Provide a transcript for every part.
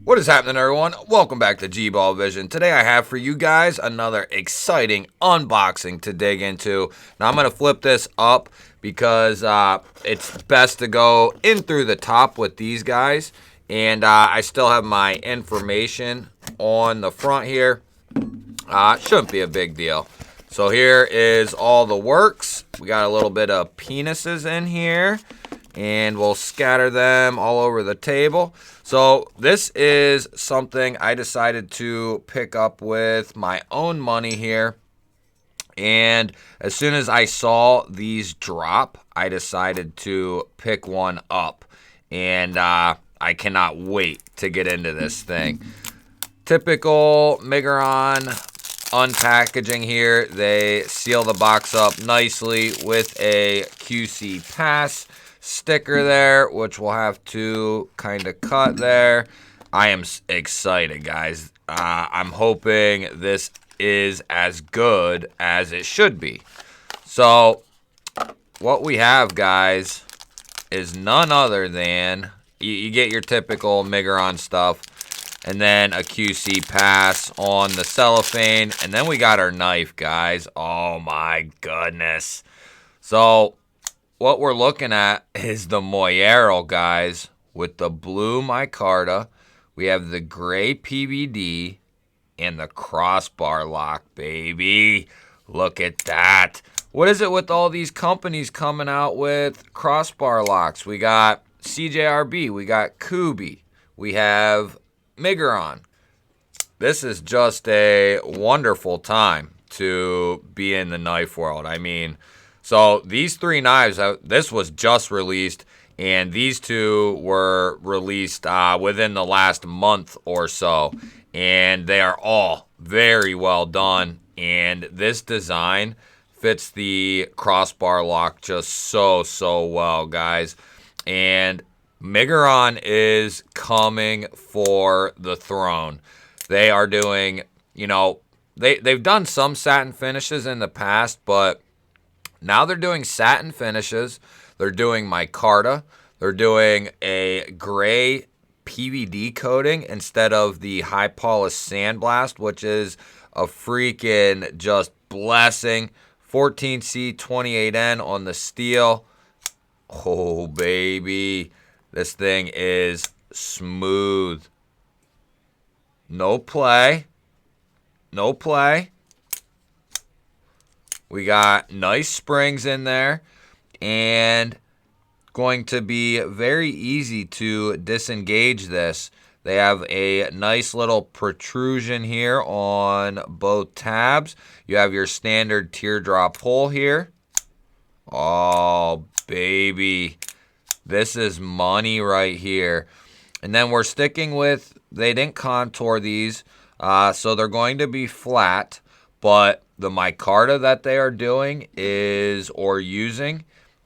What is happening, everyone? Welcome back to G-Ball Vision. Today I have for you guys another exciting unboxing to dig into. Now I'm going to flip this up because it's best to go in through the top with these guys. And I still have my information on the front here. Shouldn't be a big deal. So here is all the works. We got a little bit of penises in here, and we'll scatter them all over the table. So this is something I decided to pick up with my own money here. And as soon as I saw these drop, I decided to pick one up. And I cannot wait to get into this thing. Typical Migon unpackaging here. They seal the box up nicely with a QC pass sticker there, which we'll have to kind of cut there. I am excited, guys. I'm hoping this is as good as it should be. So what we have, guys, is none other than you get your typical Migon stuff, and then a QC pass on the cellophane, and then we got our knife, guys. Oh my goodness. So what we're looking at is the Moero, guys, with the blue micarta. We have the gray PVD and the crossbar lock, baby. Look at that. What is it with all these companies coming out with crossbar locks? We got CJRB, we got Kubi, we have Migon. This is just a wonderful time to be in the knife world. I mean, so these three knives, this was just released, and these two were released within the last month or so, and they are all very well done, and this design fits the crossbar lock just so well, guys. And Migon is coming for the throne. They are doing, they've done some satin finishes in the past, but now they're doing satin finishes. They're doing micarta. They're doing a gray PVD coating instead of the high polish sandblast, which is a freaking just blessing. 14C 28N on the steel. Oh, baby. This thing is smooth. No play. No play. We got nice springs in there, and going to be very easy to disengage this. They have a nice little protrusion here on both tabs. You have your standard teardrop hole here. Oh, baby. This is money right here. And then we're sticking with, they didn't contour these, so they're going to be flat, but the micarta that they are doing using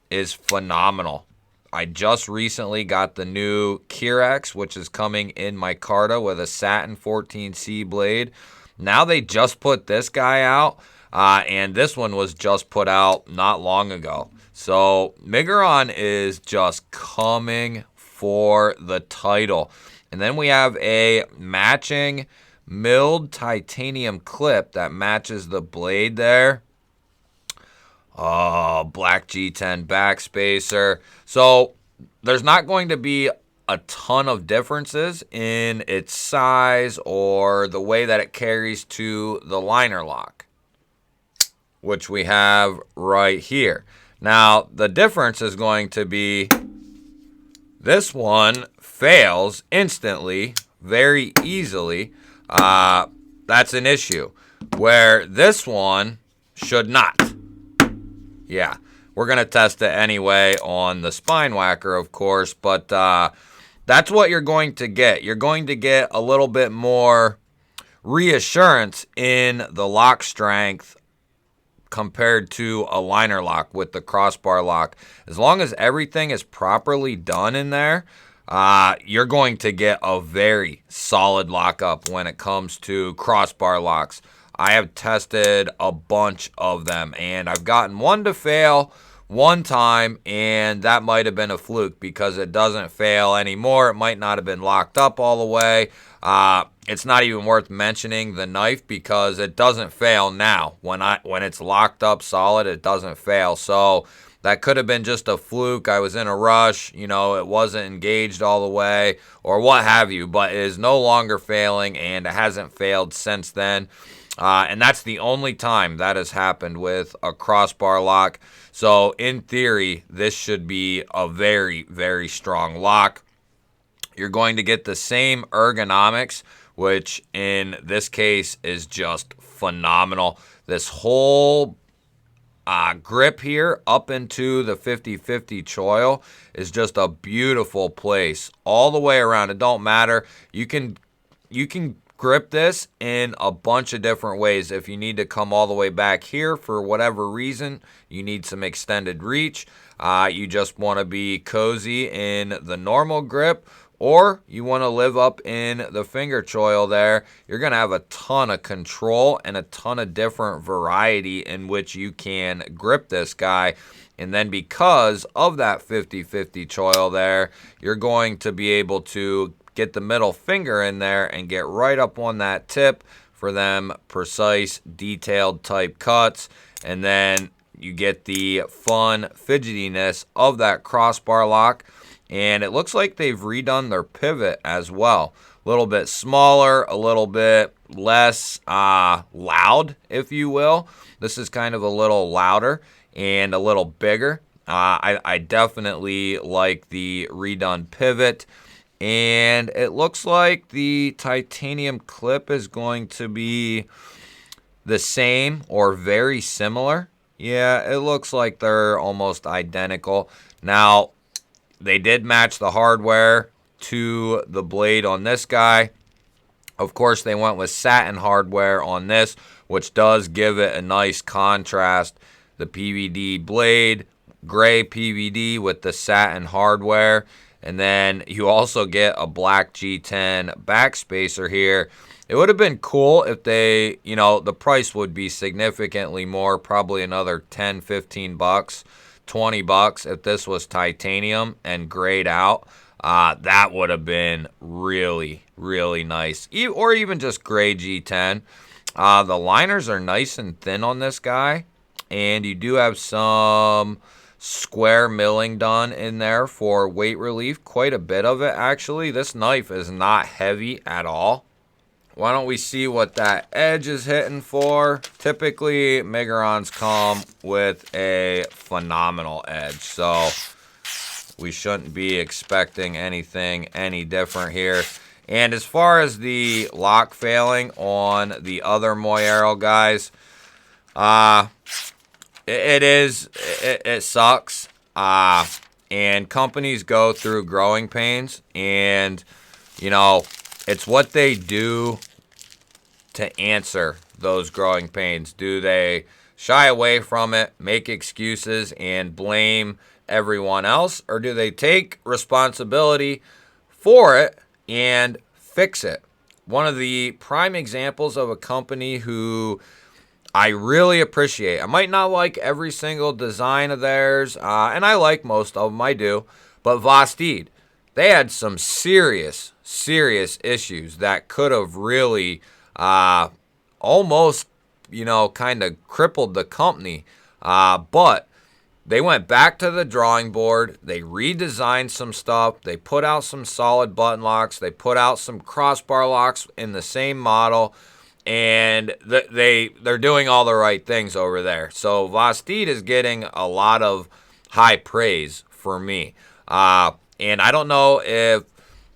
is phenomenal. I just recently got the new Kirex, which is coming in micarta with a satin 14C blade. Now they just put this guy out, and this one was just put out not long ago. So Migon is just coming for the title. And then we have a matching milled titanium clip that matches the blade there. Oh, black G10 backspacer. So there's not going to be a ton of differences in its size or the way that it carries to the liner lock, which we have right here. Now, the difference is going to be this one fails instantly, very easily. That's an issue, where this one should not. Yeah, we're going to test it anyway on the spine whacker, of course, but that's what you're going to get. You're going to get a little bit more reassurance in the lock strength compared to a liner lock with the crossbar lock. As long as everything is properly done in there, you're going to get a very solid lockup when it comes to crossbar locks. I have tested a bunch of them, and I've gotten one to fail, one time, and that might have been a fluke because it doesn't fail anymore. It might not have been locked up all the way. It's not even worth mentioning the knife because it doesn't fail now. When it's locked up solid, it doesn't fail. So that could have been just a fluke. I was in a rush, it wasn't engaged all the way or what have you, but it is no longer failing, and it hasn't failed since then. And that's the only time that has happened with a crossbar lock. So in theory, this should be a very, very strong lock. You're going to get the same ergonomics, which in this case is just phenomenal. This whole grip here up into the 50-50 choil is just a beautiful place all the way around. It don't matter. You can grip this in a bunch of different ways. If you need to come all the way back here for whatever reason, you need some extended reach, you just want to be cozy in the normal grip, or you want to live up in the finger choil there, you're going to have a ton of control and a ton of different variety in which you can grip this guy. And then because of that 50-50 choil there, you're going to be able to get the middle finger in there and get right up on that tip for them precise, detailed type cuts. And then you get the fun fidgetiness of that crossbar lock. And it looks like they've redone their pivot as well. A little bit smaller, a little bit less loud, if you will. This is kind of a little louder and a little bigger. I definitely like the redone pivot. And it looks like the titanium clip is going to be the same or very similar. Yeah, it looks like they're almost identical. Now, they did match the hardware to the blade on this guy. Of course, they went with satin hardware on this, which does give it a nice contrast. The PVD blade, gray PVD with the satin hardware. And then you also get a black G10 backspacer here. It would have been cool if they, the price would be significantly more, probably another 10, 15 bucks. $20 if this was titanium and grayed out. That would have been really, really nice. Or even just gray G10. The liners are nice and thin on this guy. And you do have some square milling done in there for weight relief. Quite a bit of it, actually. This knife is not heavy at all. Why don't we see what that edge is hitting for? Typically, Migrons come with a phenomenal edge, so we shouldn't be expecting anything any different here. And as far as the lock failing on the other Moero guys, it sucks. And companies go through growing pains, and it's what they do to answer those growing pains. Do they shy away from it, make excuses, and blame everyone else? Or do they take responsibility for it and fix it? One of the prime examples of a company who I really appreciate. I might not like every single design of theirs, and I like most of them, I do. But Vastid, they had some serious issues that could have really almost, kind of crippled the company. But they went back to the drawing board. They redesigned some stuff. They put out some solid button locks. They put out some crossbar locks in the same model. And they're doing all the right things over there. So Vastid is getting a lot of high praise for me. And I don't know if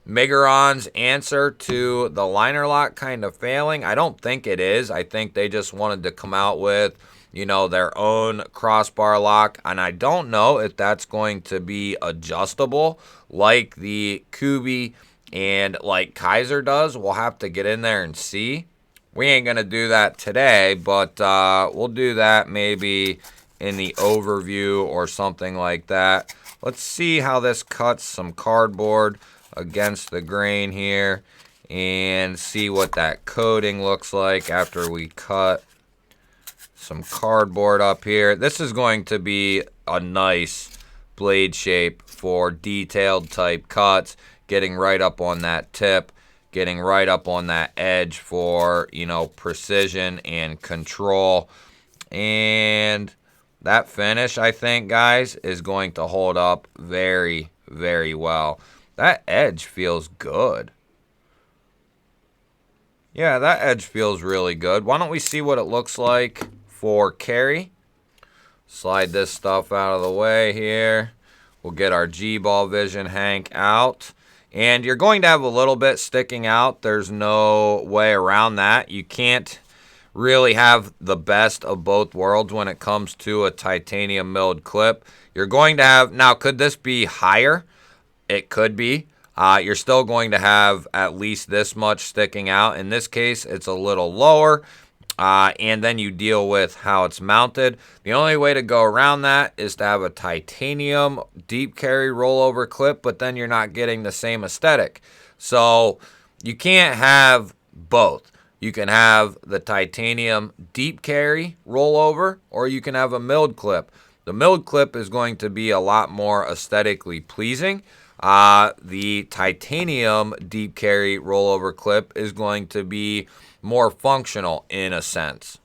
Migeron's answer to the liner lock kind of failing. I don't think it is. I think they just wanted to come out with, their own crossbar lock. And I don't know if that's going to be adjustable like the Kubi and like Kaiser does. We'll have to get in there and see. We ain't going to do that today, but we'll do that maybe in the overview or something like that. Let's see how this cuts some cardboard against the grain here and see what that coating looks like after we cut some cardboard up here. This is going to be a nice blade shape for detailed type cuts, getting right up on that tip, getting right up on that edge for, you know, precision and control. And that finish, I think, guys, is going to hold up very, very well. That edge feels good. Yeah, that edge feels really good. Why don't we see what it looks like for carry? Slide this stuff out of the way here. We'll get our G-Ball Vision Hank out. And you're going to have a little bit sticking out. There's no way around that. You can't really have the best of both worlds when it comes to a titanium milled clip. You're going to have, now could this be higher? It could be. You're still going to have at least this much sticking out. In this case, it's a little lower. And then you deal with how it's mounted. The only way to go around that is to have a titanium deep carry rollover clip, but then you're not getting the same aesthetic. So you can't have both. You can have the titanium deep carry rollover, or you can have a milled clip. The milled clip is going to be a lot more aesthetically pleasing. The titanium deep carry rollover clip is going to be more functional in a sense.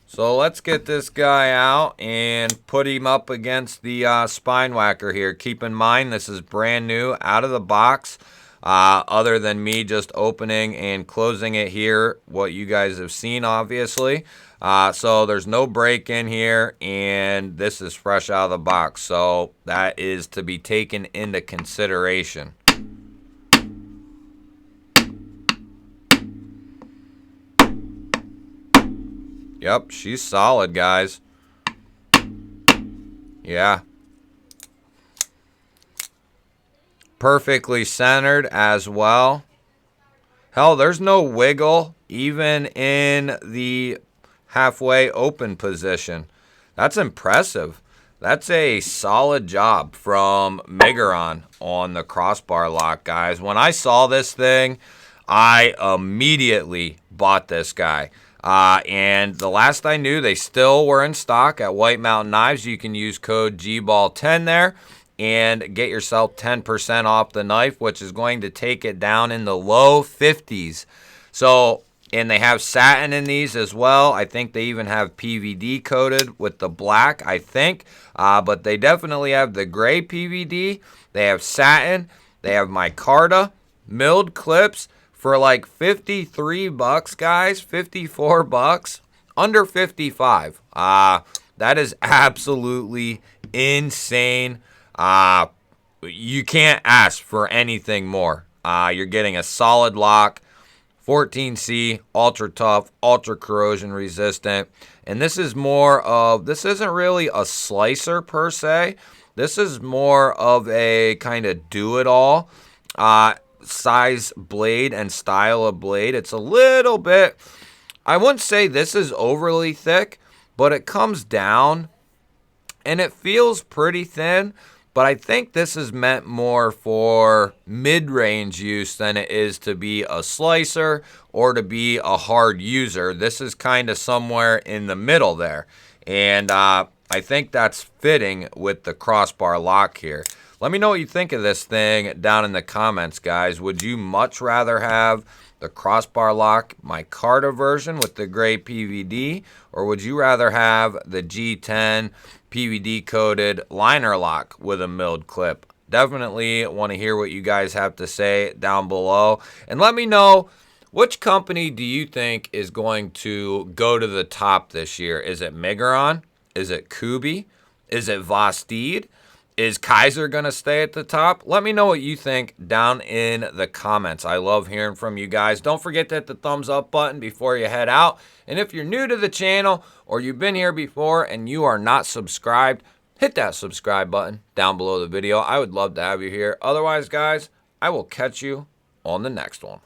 So let's get this guy out and put him up against the spine whacker here. Keep in mind, this is brand new out of the box. Other than me just opening and closing it here, what you guys have seen, obviously. So there's no break in here, and this is fresh out of the box. So that is to be taken into consideration. Yep, she's solid, guys. Yeah. Perfectly centered as well. Hell, there's no wiggle even in the halfway open position. That's impressive. That's a solid job from Migon on the crossbar lock, guys. When I saw this thing, I immediately bought this guy. And the last I knew, they still were in stock at White Mountain Knives. You can use code GBALL10 there and get yourself 10% off the knife, which is going to take it down in the low 50s. So, and they have satin in these as well. I think they even have PVD coated with the black, I think. But they definitely have the gray PVD. They have satin. They have micarta, milled clips for like 53 bucks, guys. 54 bucks. Under 55. That is absolutely insane. You can't ask for anything more. You're getting a solid lock, 14C, ultra tough, ultra corrosion resistant. And this is more of, this isn't really a slicer per se. This is more of a kind of do-it-all size blade and style of blade. It's a little bit, I wouldn't say this is overly thick, but it comes down and it feels pretty thin. But I think this is meant more for mid-range use than it is to be a slicer or to be a hard user. This is kind of somewhere in the middle there. And I think that's fitting with the crossbar lock here. Let me know what you think of this thing down in the comments, guys. Would you much rather have the crossbar lock micarta version with the gray PVD, or would you rather have the G10 PVD coated liner lock with a milled clip? Definitely want to hear what you guys have to say down below, and let me know, which company do you think is going to go to the top this year? Is it Migon? Is it Kubi? Is it Vostede? Is Kaiser going to stay at the top? Let me know what you think down in the comments. I love hearing from you guys. Don't forget to hit the thumbs up button before you head out. And if you're new to the channel or you've been here before and you are not subscribed, hit that subscribe button down below the video. I would love to have you here. Otherwise, guys, I will catch you on the next one.